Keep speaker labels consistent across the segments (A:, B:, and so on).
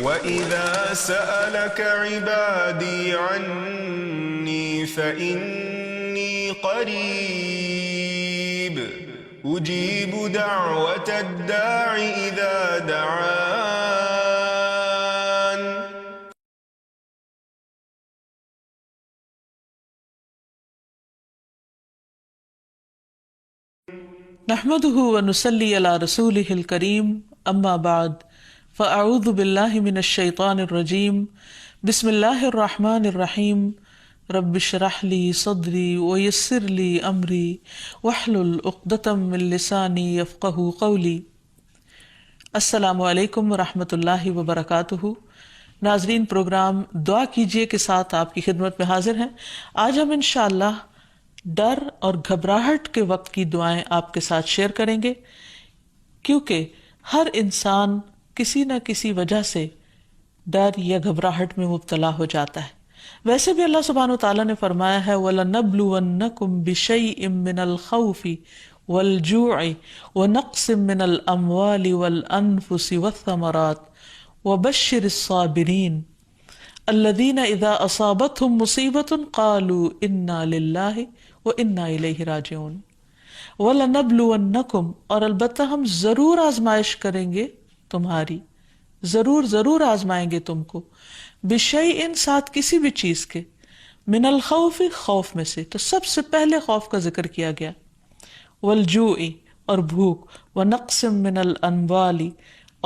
A: وَإِذَا سَأَلَكَ عِبَادِي عَنِّي فَإِنِّي قَرِيبٌ أُجِيبُ دَعْوَةَ الدَّاعِ إِذَا دَعَانِ.
B: نحمده ونصلي على رسوله الكريم اما بعد فاعوذ بالله من الشيطان الرجيم بسم الله الرحمن الرحيم رب اشرح لي صدري ويسر لي امري واحلل عقدة من لساني يفقهوا قولي. السلام علیکم ورحمۃ اللہ وبرکاتہ. ناظرین، پروگرام دعا کیجئے کے ساتھ آپ کی خدمت میں حاضر ہیں. آج ہم انشاءاللہ ڈر اور گھبراہٹ کے وقت کی دعائیں آپ کے ساتھ شیئر کریں گے، کیونکہ ہر انسان کسی نہ کسی وجہ سے ڈر یا گھبراہٹ میں مبتلا ہو جاتا ہے. ویسے بھی اللہ سبحانہ وتعالیٰ نے فرمایا ہے وَلَنَبْلُوَنَّكُمْ بِشَيْءٍ مِّنَ الْخَوْفِ وَالْجُوعِ وَنَقْصٍ مِّنَ الْأَمْوَالِ وَالْأَنفُسِ وَالثَّمَرَاتِ وَبَشِّرِ الصَّابِرِينَ الَّذِينَ إِذَا أَصَابَتْهُمْ مُصِيبَةٌ قَالُوا إِنَّا لِلَّهِ وَإِنَّا إِلَيْهِ رَاجِعُونَ. وَلَنَبْلُوَنَّكُمْ، اور البتہ ہم ضرور آزمائش کریں گے تمہاری، ضرور آزمائیں گے تم کو، بِشَيْءٍ، ساتھ کسی بھی چیز کے، من الخوف، خوف میں سے، تو سب سے پہلے خوف کا ذکر کیا گیا، والجوع، اور بھوک، ونقص من الاموال،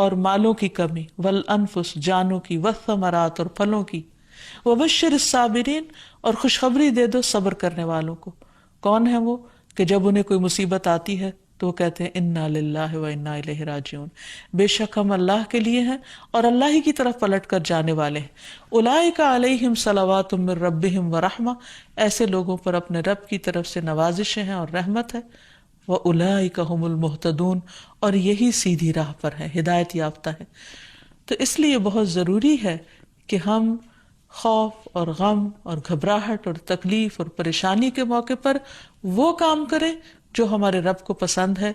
B: اور مالوں کی کمی، والانفس، جانوں کی، والثمرات، اور پھلوں کی، وبشر الصابرین، اور خوشخبری دے دو صبر کرنے والوں کو. کون ہے وہ کہ جب انہیں کوئی مصیبت آتی ہے تو وہ کہتے ہیں انا للہ و انا الیہ راجعون، بے شک ہم اللہ کے لیے ہیں اور اللہ ہی کی طرف پلٹ کر جانے والے ہیں. اولئک علیہم صلوات من ربہم ورحمہ، ایسے لوگوں پر اپنے رب کی طرف سے نوازشیں ہیں اور رحمت ہے. واولئک هم المہتدون، اور یہی سیدھی راہ پر ہے، ہدایت یافتہ ہے. تو اس لیے بہت ضروری ہے کہ ہم خوف اور غم اور گھبراہٹ اور تکلیف اور پریشانی کے موقع پر وہ کام کریں جو ہمارے رب کو پسند ہے،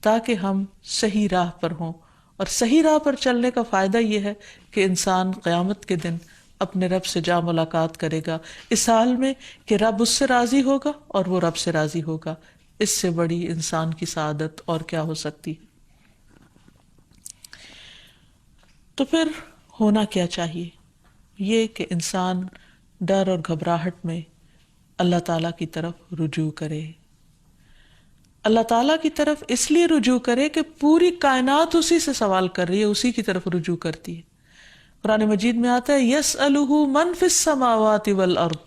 B: تاکہ ہم صحیح راہ پر ہوں. اور صحیح راہ پر چلنے کا فائدہ یہ ہے کہ انسان قیامت کے دن اپنے رب سے جا ملاقات کرے گا، اس حال میں کہ رب اس سے راضی ہوگا اور وہ رب سے راضی ہوگا. اس سے بڑی انسان کی سعادت اور کیا ہو سکتی. تو پھر ہونا کیا چاہیے؟ یہ کہ انسان ڈر اور گھبراہٹ میں اللہ تعالیٰ کی طرف رجوع کرے. اللہ تعالیٰ کی طرف اس لیے رجوع کرے کہ پوری کائنات اسی سے سوال کر رہی ہے، اسی کی طرف رجوع کرتی ہے. قرآن مجید میں آتا ہے یسألہ من فی السماوات والارض،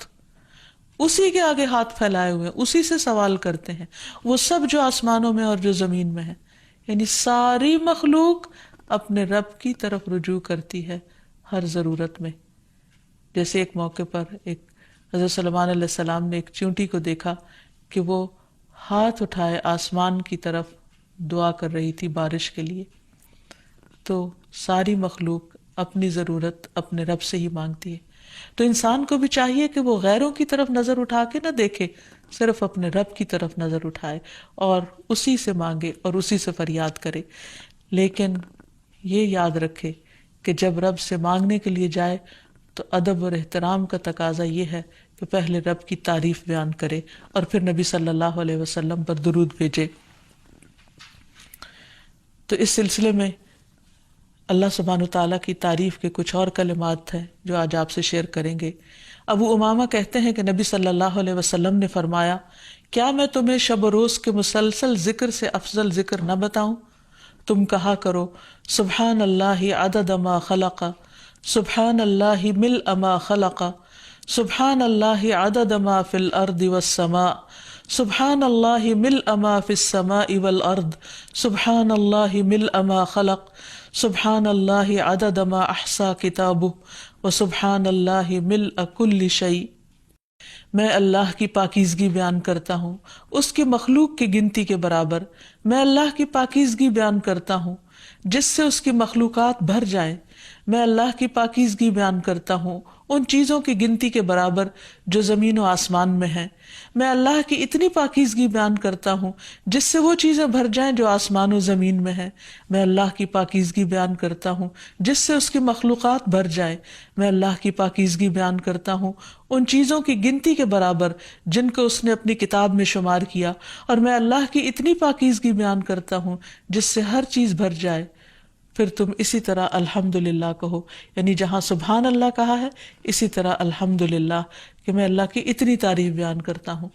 B: اسی کے آگے ہاتھ پھیلائے ہوئے، اسی سے سوال کرتے ہیں وہ سب جو آسمانوں میں اور جو زمین میں ہے. یعنی ساری مخلوق اپنے رب کی طرف رجوع کرتی ہے ہر ضرورت میں. جیسے ایک موقع پر ایک حضرت سلیمان علیہ السلام نے ایک چیونٹی کو دیکھا کہ وہ ہاتھ اٹھائے آسمان کی طرف دعا کر رہی تھی بارش کے لیے. تو ساری مخلوق اپنی ضرورت اپنے رب سے ہی مانگتی ہے. تو انسان کو بھی چاہیے کہ وہ غیروں کی طرف نظر اٹھا کے نہ دیکھے، صرف اپنے رب کی طرف نظر اٹھائے اور اسی سے مانگے اور اسی سے فریاد کرے. لیکن یہ یاد رکھے کہ جب رب سے مانگنے کے لیے جائے تو ادب اور احترام کا تقاضا یہ ہے کہ پہلے رب کی تعریف بیان کرے اور پھر نبی صلی اللہ علیہ وسلم پر درود بھیجے. تو اس سلسلے میں اللہ سبحانہ وتعالیٰ کی تعریف کے کچھ اور کلمات ہیں جو آج آپ سے شیئر کریں گے. ابو امامہ کہتے ہیں کہ نبی صلی اللہ علیہ وسلم نے فرمایا، کیا میں تمہیں شب و روز کے مسلسل ذکر سے افضل ذکر نہ بتاؤں؟ تم کہا کرو سبحان اللہ عدد ما خلق، سبحان اللہ ملء ما خلق، سبحان اللہ عدد ما فی الارض والسماء، سبحان اللہ ملء ما فی السماء والارض، سبحان اللہ ملء ما خلق، سبحان اللہ عدد ما احصا کتابہ، وسبحان اللہ ملء کل شیء. میں اللہ کی پاکیزگی بیان کرتا ہوں اس کی مخلوق کی گنتی کے برابر. میں اللہ کی پاکیزگی بیان کرتا ہوں جس سے اس کی مخلوقات بھر جائیں. میں اللہ کی پاکیزگی بیان کرتا ہوں ان چیزوں کی گنتی کے برابر جو زمین و آسمان میں ہیں. میں اللہ کی اتنی پاکیزگی بیان کرتا ہوں جس سے وہ چیزیں بھر جائیں جو آسمان و زمین میں ہیں. میں اللہ کی پاکیزگی بیان کرتا ہوں جس سے اس کی مخلوقات بھر جائیں. میں اللہ کی پاکیزگی بیان کرتا ہوں ان چیزوں کی گنتی کے برابر جن کو اس نے اپنی کتاب میں شمار کیا. اور میں اللہ کی اتنی پاکیزگی بیان کرتا ہوں جس سے ہر چیز بھر جائے. پھر تم اسی طرح الحمدللہ کہو، یعنی جہاں سبحان اللہ کہا ہے اسی طرح الحمدللہ کہ میں اللہ کی اتنی تعریف بیان کرتا ہوں.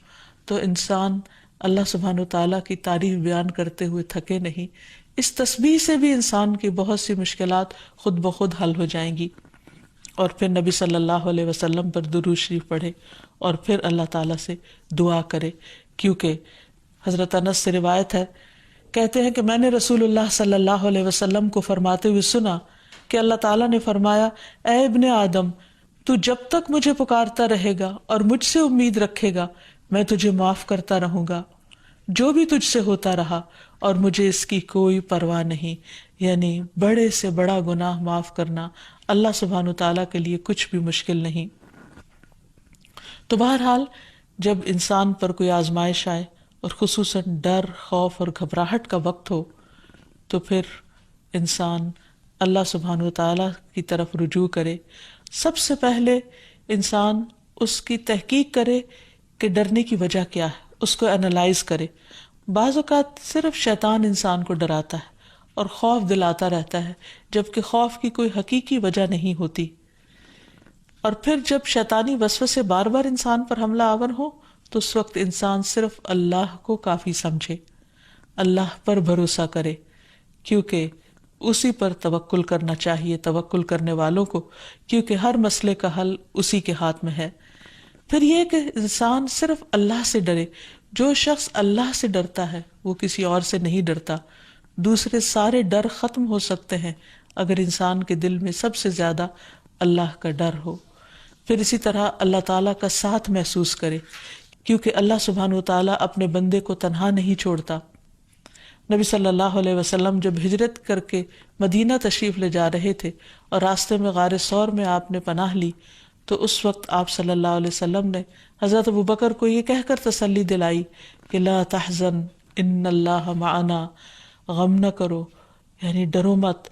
B: تو انسان اللہ سبحانہ وتعالیٰ کی تعریف بیان کرتے ہوئے تھکے نہیں. اس تسبیح سے بھی انسان کی بہت سی مشکلات خود بخود حل ہو جائیں گی. اور پھر نبی صلی اللہ علیہ وسلم پر درود شریف پڑھے اور پھر اللہ تعالیٰ سے دعا کرے. کیونکہ حضرت انس سے روایت ہے، کہتے ہیں کہ میں نے رسول اللہ صلی اللہ علیہ وسلم کو فرماتے ہوئے سنا کہ اللہ تعالیٰ نے فرمایا، اے ابن آدم، تو جب تک مجھے پکارتا رہے گا اور مجھ سے امید رکھے گا میں تجھے معاف کرتا رہوں گا جو بھی تجھ سے ہوتا رہا، اور مجھے اس کی کوئی پرواہ نہیں. یعنی بڑے سے بڑا گناہ معاف کرنا اللہ سبحانہ تعالیٰ کے لیے کچھ بھی مشکل نہیں. تو بہرحال جب انسان پر کوئی آزمائش آئے اور خصوصاً ڈر، خوف اور گھبراہٹ کا وقت ہو تو پھر انسان اللہ سبحانہ وتعالیٰ کی طرف رجوع کرے. سب سے پہلے انسان اس کی تحقیق کرے کہ ڈرنے کی وجہ کیا ہے، اس کو انالائز کرے. بعض اوقات صرف شیطان انسان کو ڈراتا ہے اور خوف دلاتا رہتا ہے، جبکہ خوف کی کوئی حقیقی وجہ نہیں ہوتی. اور پھر جب شیطانی وسوسے بار بار انسان پر حملہ آور ہو تو اس وقت انسان صرف اللہ کو کافی سمجھے، اللہ پر بھروسہ کرے، کیونکہ اسی پر توکل کرنا چاہیے توکل کرنے والوں کو، کیونکہ ہر مسئلے کا حل اسی کے ہاتھ میں ہے. پھر یہ کہ انسان صرف اللہ سے ڈرے. جو شخص اللہ سے ڈرتا ہے وہ کسی اور سے نہیں ڈرتا. دوسرے سارے ڈر ختم ہو سکتے ہیں اگر انسان کے دل میں سب سے زیادہ اللہ کا ڈر ہو. پھر اسی طرح اللہ تعالیٰ کا ساتھ محسوس کرے، کیونکہ اللہ سبحانہ وتعالیٰ اپنے بندے کو تنہا نہیں چھوڑتا. نبی صلی اللہ علیہ وسلم جب ہجرت کر کے مدینہ تشریف لے جا رہے تھے اور راستے میں غار ثور میں آپ نے پناہ لی تو اس وقت آپ صلی اللہ علیہ وسلم نے حضرت ابوبکر کو یہ کہہ کر تسلی دلائی کہ لا تحزن ان اللہ معنا، غم نہ کرو، یعنی ڈرو مت،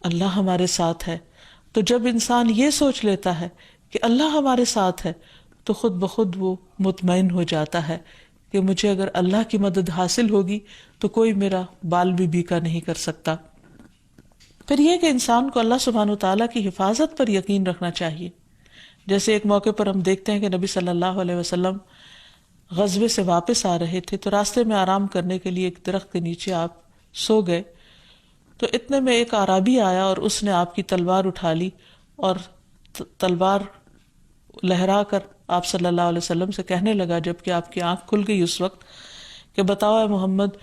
B: اللہ ہمارے ساتھ ہے. تو جب انسان یہ سوچ لیتا ہے کہ اللہ ہمارے ساتھ ہے تو خود بخود وہ مطمئن ہو جاتا ہے کہ مجھے اگر اللہ کی مدد حاصل ہوگی تو کوئی میرا بال بھی بیکا نہیں کر سکتا. پھر یہ کہ انسان کو اللہ سبحانہ وتعالیٰ کی حفاظت پر یقین رکھنا چاہیے. جیسے ایک موقع پر ہم دیکھتے ہیں کہ نبی صلی اللہ علیہ وسلم غزوے سے واپس آ رہے تھے تو راستے میں آرام کرنے کے لیے ایک درخت کے نیچے آپ سو گئے. تو اتنے میں ایک اعرابی آیا اور اس نے آپ کی تلوار اٹھا لی اور تلوار لہرا کر آپ صلی اللہ علیہ وسلم سے کہنے لگا، جبکہ آپ کی آنکھ کھل گئی اس وقت، کہ بتاؤ اے محمد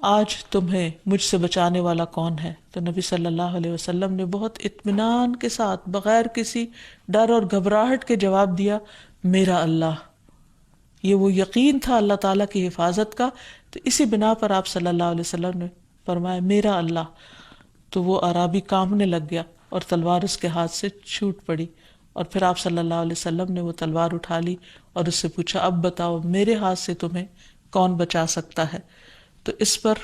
B: آج تمہیں مجھ سے بچانے والا کون ہے؟ تو نبی صلی اللہ علیہ وسلم نے بہت اطمینان کے ساتھ بغیر کسی ڈر اور گھبراہٹ کے جواب دیا، میرا اللہ. یہ وہ یقین تھا اللہ تعالیٰ کی حفاظت کا. تو اسی بنا پر آپ صلی اللہ علیہ وسلم نے فرمایا میرا اللہ. تو وہ اعرابی کانپنے لگ گیا اور تلوار اس کے ہاتھ سے چھوٹ پڑی. اور پھر آپ صلی اللہ علیہ وسلم نے وہ تلوار اٹھا لی اور اس سے پوچھا اب بتاؤ میرے ہاتھ سے تمہیں کون بچا سکتا ہے؟ تو اس پر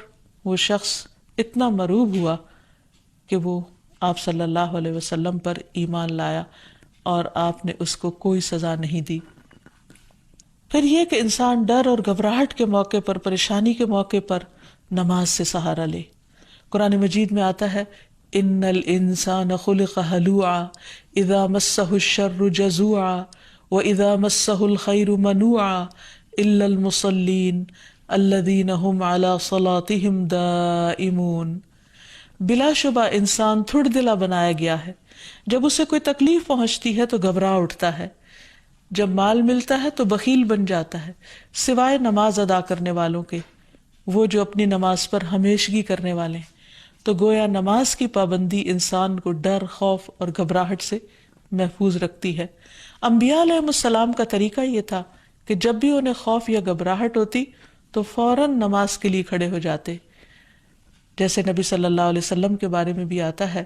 B: وہ شخص اتنا مرعوب ہوا کہ وہ آپ صلی اللہ علیہ وسلم پر ایمان لایا اور آپ نے اس کو کوئی سزا نہیں دی. پھر یہ کہ انسان ڈر اور گھبراہٹ کے موقع پر، پریشانی کے موقع پر نماز سے سہارا لے. قرآن مجید میں آتا ہے ان الانسان خلق ہلوعا اذا مسہ الشر جزوعا واذا مسہ الخیر منوعا الا المصلین الذین هم علی صلاتهم دائمون. بلا شبہ انسان تھڑ دلا بنایا گیا ہے، جب اسے کوئی تکلیف پہنچتی ہے تو گھبرا اٹھتا ہے، جب مال ملتا ہے تو بخیل بن جاتا ہے، سوائے نماز ادا کرنے والوں کے، وہ جو اپنی نماز پر ہمیشگی کرنے والے ہیں. تو گویا نماز کی پابندی انسان کو ڈر، خوف اور گھبراہٹ سے محفوظ رکھتی ہے. انبیاء علیہ السلام کا طریقہ یہ تھا کہ جب بھی انہیں خوف یا گھبراہٹ ہوتی تو فوراً نماز کے لیے کھڑے ہو جاتے. جیسے نبی صلی اللہ علیہ وسلم کے بارے میں بھی آتا ہے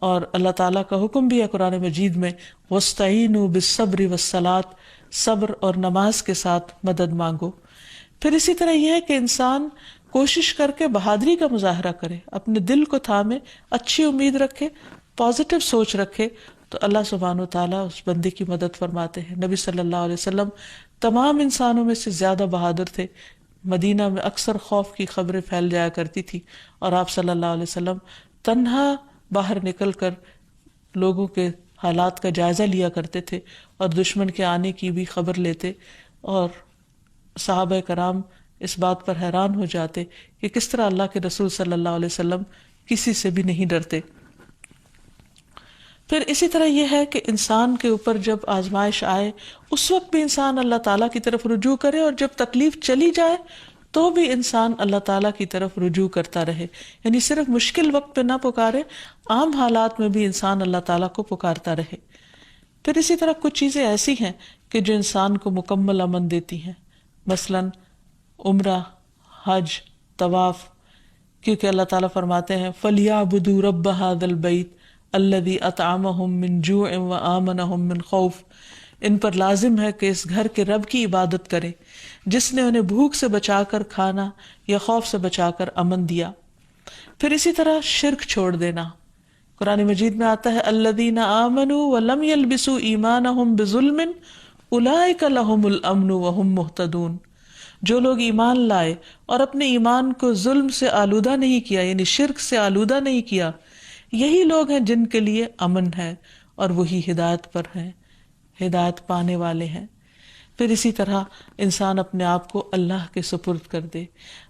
B: اور اللہ تعالیٰ کا حکم بھی ہے قرآن مجید میں وَاسْتَعِينُوا بِالصَّبْرِ وَالصَّلَاةِ، صبر اور نماز کے ساتھ مدد مانگو۔ پھر اسی طرح یہ ہے کہ انسان کوشش کر کے بہادری کا مظاہرہ کرے، اپنے دل کو تھامے، اچھی امید رکھے، پازیٹیو سوچ رکھے، تو اللہ سبحانہ وتعالیٰ اس بندے کی مدد فرماتے ہیں۔ نبی صلی اللہ علیہ وسلم تمام انسانوں میں سے زیادہ بہادر تھے۔ مدینہ میں اکثر خوف کی خبریں پھیل جایا کرتی تھی اور آپ صلی اللہ علیہ وسلم تنہا باہر نکل کر لوگوں کے حالات کا جائزہ لیا کرتے تھے اور دشمن کے آنے کی بھی خبر لیتے، اور صحابہ کرام اس بات پر حیران ہو جاتے کہ کس طرح اللہ کے رسول صلی اللہ علیہ وسلم کسی سے بھی نہیں ڈرتے۔ پھر اسی طرح یہ ہے کہ انسان کے اوپر جب آزمائش آئے اس وقت بھی انسان اللہ تعالیٰ کی طرف رجوع کرے، اور جب تکلیف چلی جائے تو بھی انسان اللہ تعالیٰ کی طرف رجوع کرتا رہے، یعنی صرف مشکل وقت پہ نہ پکارے، عام حالات میں بھی انسان اللہ تعالیٰ کو پکارتا رہے۔ پھر اسی طرح کچھ چیزیں ایسی ہیں کہ جو انسان کو مکمل امن دیتی ہیں، مثلاً عمرہ، حج، طواف، کیونکہ اللہ تعالیٰ فرماتے ہیں فَلْيَعْبُدُوا رَبَّ هَذَا الْبَيْتِ الَّذِي أَطْعَمَهُم مِّن جُوعٍ وَآمَنَهُم مِّن خَوْفٍ، ان پر لازم ہے کہ اس گھر کے رب کی عبادت کریں جس نے انہیں بھوک سے بچا کر کھانا یا خوف سے بچا کر امن دیا۔ پھر اسی طرح شرک چھوڑ دینا، قرآن مجید میں آتا ہے الذین آمنوا ولم یلبسوا ایمانہم بظلم اولئک لہم الامن وہم مہتدون، جو لوگ ایمان لائے اور اپنے ایمان کو ظلم سے آلودہ نہیں کیا، یعنی شرک سے آلودہ نہیں کیا، یہی لوگ ہیں جن کے لیے امن ہے اور وہی ہدایت پر ہیں، ہدایت پانے والے ہیں۔ پھر اسی طرح انسان اپنے آپ کو اللہ کے سپرد کر دے،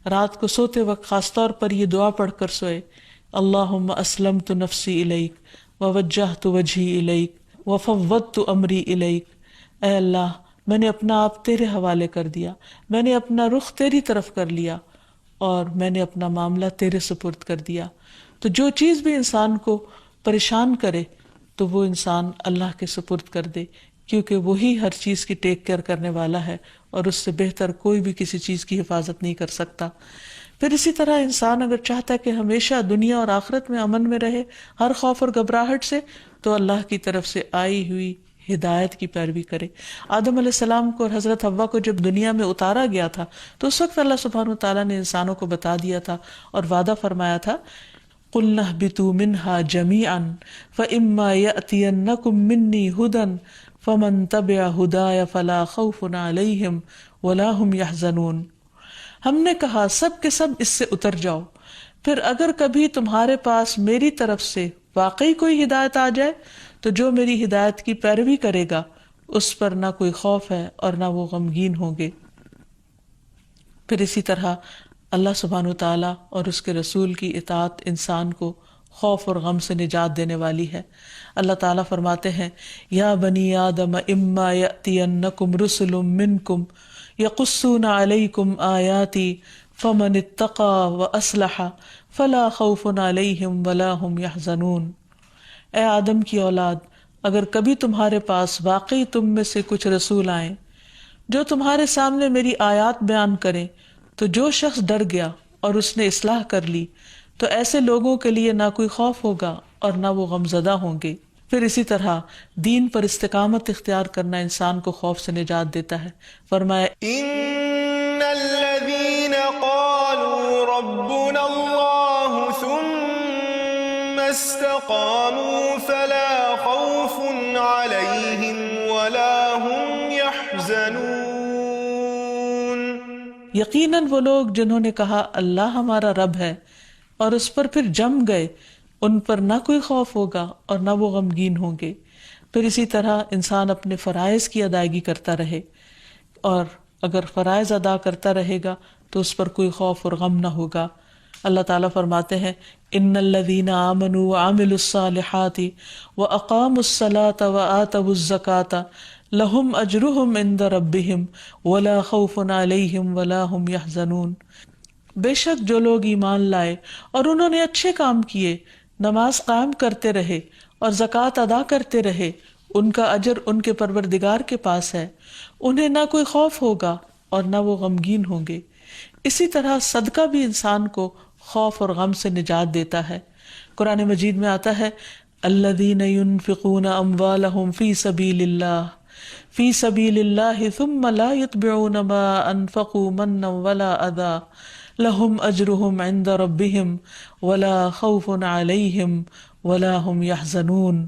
B: رات کو سوتے وقت خاص طور پر یہ دعا پڑھ کر سوئے اللہم اسلمت نفسی الیک ووجہت وجہی الیک وفوضت امری الیک، اے اللہ میں نے اپنا آپ تیرے حوالے کر دیا، میں نے اپنا رخ تیری طرف کر لیا اور میں نے اپنا معاملہ تیرے سپرد کر دیا۔ تو جو چیز بھی انسان کو پریشان کرے تو وہ انسان اللہ کے سپرد کر دے، کیونکہ وہی ہر چیز کی ٹیک کیئر کرنے والا ہے اور اس سے بہتر کوئی بھی کسی چیز کی حفاظت نہیں کر سکتا۔ پھر اسی طرح انسان اگر چاہتا ہے کہ ہمیشہ دنیا اور آخرت میں امن میں رہے ہر خوف اور گھبراہٹ سے، تو اللہ کی طرف سے آئی ہوئی ہدایت کی پیروی کرے۔ آدم علیہ السلام کو اور حضرت حوا کو جب دنیا میں اتارا گیا تھا تو اس وقت اللہ سبحانہ وتعالیٰ نے انسانوں کو بتا دیا تھا اور وعدہ فرمایا تھا قُلْنَا اهْبِطُوا مِنْهَا جَمِيعًا فَإِمَّا يَأْتِيَنَّكُم مِّنِّي هُدًى فَمَن تَبِعَ هُدَايَ فَلَا خَوْفٌ عَلَيْهِمْ وَلَا هُمْ يَحْزَنُونَ، ہم نے کہا سب کے سب اس سے اتر جاؤ، پھر اگر کبھی تمہارے پاس میری طرف سے واقعی کوئی ہدایت آ جائے تو جو میری ہدایت کی پیروی کرے گا اس پر نہ کوئی خوف ہے اور نہ وہ غمگین ہوں گے۔ پھر اسی طرح اللہ سبحانہ وتعالیٰ اور اس کے رسول کی اطاعت انسان کو خوف اور غم سے نجات دینے والی ہے۔ اللہ تعالیٰ فرماتے ہیں یا بنی آدم اما یأتینکم رسل منکم یقصون علیکم آیاتی فمن اتقی واصلح فلا خوف علیہم ولا هم یحزنون، اے آدم کی اولاد، اگر کبھی تمہارے پاس واقعی تم میں سے کچھ رسول آئیں جو تمہارے سامنے میری آیات بیان کریں، تو جو شخص ڈر گیا اور اس نے اصلاح کر لی تو ایسے لوگوں کے لیے نہ کوئی خوف ہوگا اور نہ وہ غمزدہ ہوں گے۔ پھر اسی طرح دین پر استقامت اختیار کرنا انسان کو خوف سے نجات دیتا ہے۔ فرمایا
A: ان الذين قالوا ربنا الله ثم استقاموا فلا خوف عليهم ولا هم يحزنون،
B: یقیناً وہ لوگ جنہوں نے کہا اللہ ہمارا رب ہے اور اس پر پھر جم گئے، ان پر نہ کوئی خوف ہوگا اور نہ وہ غمگین ہوں گے۔ پھر اسی طرح انسان اپنے فرائض کی ادائیگی کرتا رہے، اور اگر فرائض ادا کرتا رہے گا تو اس پر کوئی خوف اور غم نہ ہوگا۔ اللہ تعالیٰ فرماتے ہیں ان الذین آمنوا وعملوا الصالحات واقاموا الصلاة وآتوا الزکاة لہم اجرہم عند ربہم ولا خوف علیہم ولا ہم یحزنون، بے شک جو لوگ ایمان لائے اور انہوں نے اچھے کام کیے، نماز قائم کرتے رہے اور زکوٰۃ ادا کرتے رہے، ان کا اجر ان کے پروردگار کے پاس ہے، انہیں نہ کوئی خوف ہوگا اور نہ وہ غمگین ہوں گے۔ اسی طرح صدقہ بھی انسان کو خوف اور غم سے نجات دیتا ہے۔ قرآن مجید میں آتا ہے الذین ينفقون اموالهم فی سبیل اللہ ثم لا يتبعون ما انفقوا منا ولا اذى لهم اجرهم عند ربهم ولا خوف علیہم ولا هم يحزنون.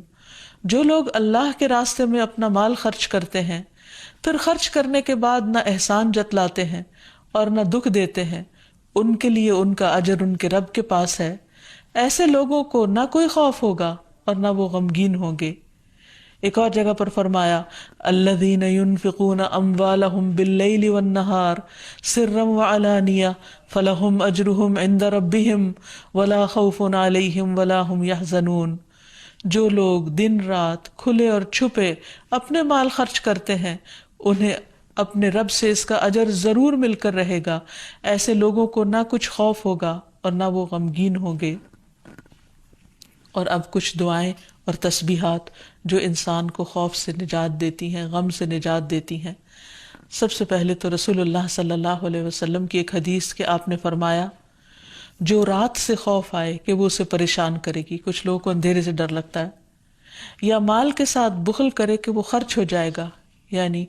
B: جو لوگ اللہ کے راستے میں اپنا مال خرچ کرتے ہیں پھر خرچ کرنے کے بعد نہ احسان جتلاتے ہیں اور نہ دکھ دیتے ہیں، ان کے لیے ان کا اجر ان کے رب کے پاس ہے. ایسے لوگوں کو نہ کوئی خوف ہوگا اور نہ وہ غمگین ہوں گے. ایک اور جگہ پر فرمایا الذین ينفقون اموالهم باللیل والنہار سرا وعلانیہ فلہم اجرہم عند ربہم ولا خوف علیہم ولا هم يحزنون. جو لوگ دن رات کھلے اور چھپے اپنے مال خرچ کرتے ہیں انہیں اپنے رب سے اس کا اجر ضرور مل کر رہے گا. ایسے لوگوں کو نہ کچھ خوف ہوگا اور نہ وہ غمگین ہوں گے. اور اب کچھ دعائیں اور تسبیحات جو انسان کو خوف سے نجات دیتی ہیں، غم سے نجات دیتی ہیں. سب سے پہلے تو رسول اللہ صلی اللہ علیہ وسلم کی ایک حدیث کہ آپ نے فرمایا جو رات سے خوف آئے کہ وہ اسے پریشان کرے گی، کچھ لوگوں کو اندھیرے سے ڈر لگتا ہے، یا مال کے ساتھ بخل کرے کہ وہ خرچ ہو جائے گا، یعنی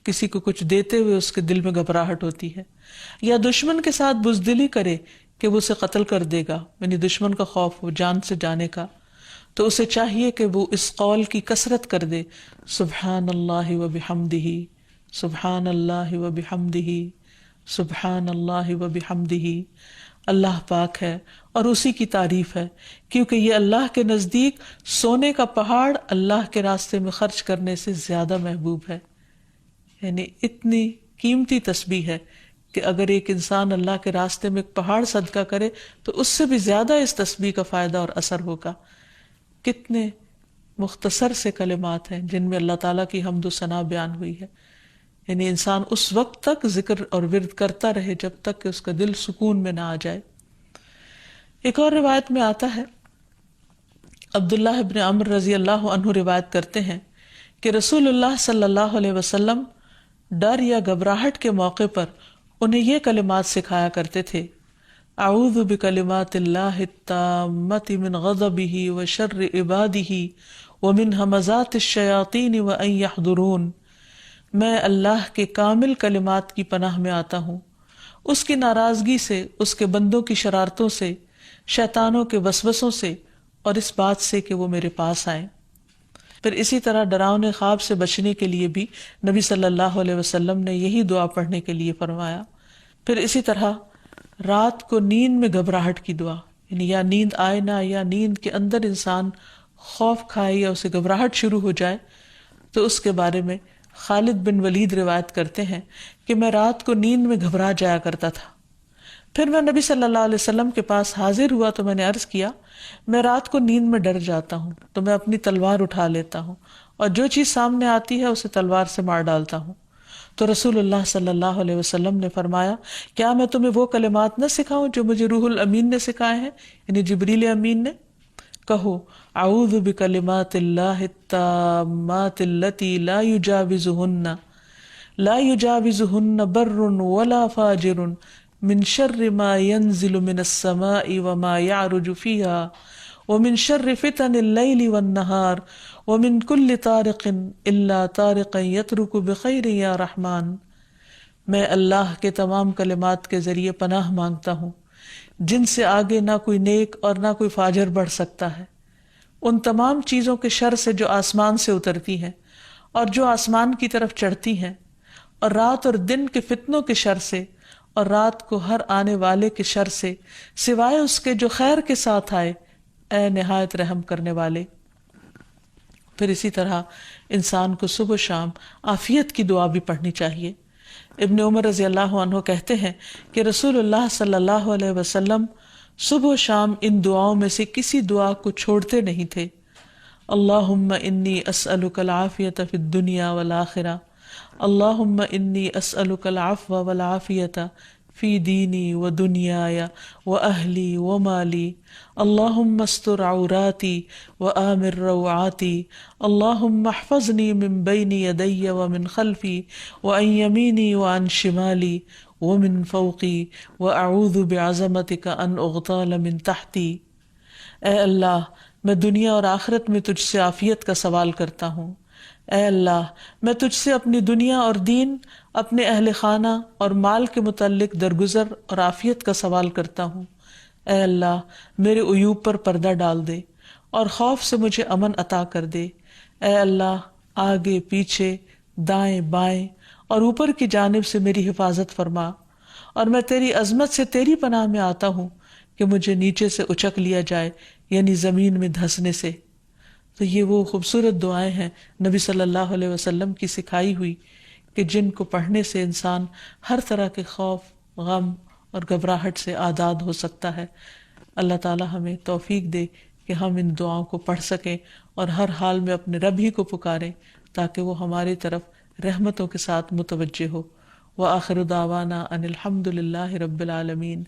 B: کسی کو کچھ دیتے ہوئے اس کے دل میں گھبراہٹ ہوتی ہے، یا دشمن کے ساتھ بزدلی کرے کہ وہ اسے قتل کر دے گا، یعنی دشمن کا خوف ہو جان سے جانے کا، تو اسے چاہیے کہ وہ اس قول کی کثرت کر دے سبحان اللہ و بحمدہ سبحان اللہ و بحمدہ سبحان اللہ و بحمدہ. اللہ پاک ہے اور اسی کی تعریف ہے، کیونکہ یہ اللہ کے نزدیک سونے کا پہاڑ اللہ کے راستے میں خرچ کرنے سے زیادہ محبوب ہے. یعنی اتنی قیمتی تسبیح ہے کہ اگر ایک انسان اللہ کے راستے میں ایک پہاڑ صدقہ کرے تو اس سے بھی زیادہ اس تسبیح کا فائدہ اور اثر ہوگا. کتنے مختصر سے کلمات ہیں جن میں اللہ تعالیٰ کی حمد و ثنا بیان ہوئی ہے. یعنی انسان اس وقت تک ذکر اور ورد کرتا رہے جب تک کہ اس کا دل سکون میں نہ آ جائے. ایک اور روایت میں آتا ہے، عبداللہ ابن عمر رضی اللہ عنہ روایت کرتے ہیں کہ رسول اللہ صلی اللہ علیہ وسلم ڈر یا گھبراہٹ کے موقع پر انہیں یہ کلمات سکھایا کرتے تھے: اعوذ بکلمات اللہ التامۃ من غضبہ وشر عبادہ ومن ہمزات الشیاطین وان یحضرون. میں اللہ کے کامل کلمات کی پناہ میں آتا ہوں، اس کی ناراضگی سے، اس کے بندوں کی شرارتوں سے، شیطانوں کے وسوسوں سے، اور اس بات سے کہ وہ میرے پاس آئیں. پھر اسی طرح ڈراؤنے خواب سے بچنے کے لیے بھی نبی صلی اللہ علیہ وسلم نے یہی دعا پڑھنے کے لیے فرمایا. پھر اسی طرح رات کو نیند میں گھبراہٹ کی دعا، یعنی یا نیند آئے نہ، یا نیند کے اندر انسان خوف کھائے یا اسے گھبراہٹ شروع ہو جائے، تو اس کے بارے میں خالد بن ولید روایت کرتے ہیں کہ میں رات کو نیند میں گھبرا جایا کرتا تھا. پھر میں نبی صلی اللہ علیہ وسلم کے پاس حاضر ہوا تو میں نے عرض کیا میں رات کو نیند میں ڈر جاتا ہوں تو میں اپنی تلوار اٹھا لیتا ہوں اور جو چیز سامنے آتی ہے اسے تلوار سے مار ڈالتا ہوں. تو رسول اللہ صلی اللہ علیہ وسلم نے فرمایا کیا میں تمہیں وہ کلمات نہ سکھاؤں جو مجھے روح الامین نے سکھائے ہیں، یعنی جبریل امین نے؟ کہو اعوذ بکلمات اللہ التامات التی لا یجاوزہن بر ولا فاجر من شر ما ينزل من السماء وما يعرج فيها ومن شر فتن اللیل والنہار ومن كل طارق الا طارقا يترك بخیر یا رحمان. میں اللہ کے تمام کلمات کے ذریعے پناہ مانگتا ہوں جن سے آگے نہ کوئی نیک اور نہ کوئی فاجر بڑھ سکتا ہے، ان تمام چیزوں کے شر سے جو آسمان سے اترتی ہیں اور جو آسمان کی طرف چڑھتی ہیں، اور رات اور دن کے فتنوں کے شر سے، اور رات کو ہر آنے والے کے شر سے، سوائے اس کے جو خیر کے ساتھ آئے، اے نہایت رحم کرنے والے. پھر اسی طرح انسان کو صبح و شام عافیت کی دعا بھی پڑھنی چاہیے. ابن عمر رضی اللہ عنہ کہتے ہیں کہ رسول اللہ صلی اللہ علیہ وسلم صبح و شام ان دعاؤں میں سے کسی دعا کو چھوڑتے نہیں تھے. اللہم انی اسألک العافیۃ فی الدنیا والآخرہ، اللہم انی اسألک العفو والعافیۃ فی دینی و دنیای و اہلی و مالی، اللہم استر عوراتی و آمر روعاتی، اللہم احفظنی من بین یدی و من خلفی و عن یمینی و عن شمالی ومن فوقی واعوذ بعظمتک ان اغتال من تحتی. اے اللہ میں دنیا اور آخرت میں تجھ سے عافیت کا سوال کرتا ہوں۔ اے اللہ میں تجھ سے اپنی دنیا اور دین، اپنے اہل خانہ اور مال کے متعلق درگزر اور عافیت کا سوال کرتا ہوں۔ اے اللہ میرے عیوب پر پردہ ڈال دے اور خوف سے مجھے امن عطا کر دے۔ اے اللہ آگے پیچھے دائیں بائیں اور اوپر کی جانب سے میری حفاظت فرما، اور میں تیری عظمت سے تیری پناہ میں آتا ہوں کہ مجھے نیچے سے اچک لیا جائے، یعنی زمین میں دھنسنے سے۔ تو یہ وہ خوبصورت دعائیں ہیں نبی صلی اللہ علیہ وسلم کی سکھائی ہوئی کہ جن کو پڑھنے سے انسان ہر طرح کے خوف، غم اور گھبراہٹ سے آزاد ہو سکتا ہے۔ اللہ تعالی ہمیں توفیق دے کہ ہم ان دعاؤں کو پڑھ سکیں اور ہر حال میں اپنے رب ہی کو پکاریں تاکہ وہ ہماری طرف رحمتوں کے ساتھ متوجہ ہو۔ وآخر دعوانا ان الحمد للہ رب العالمین۔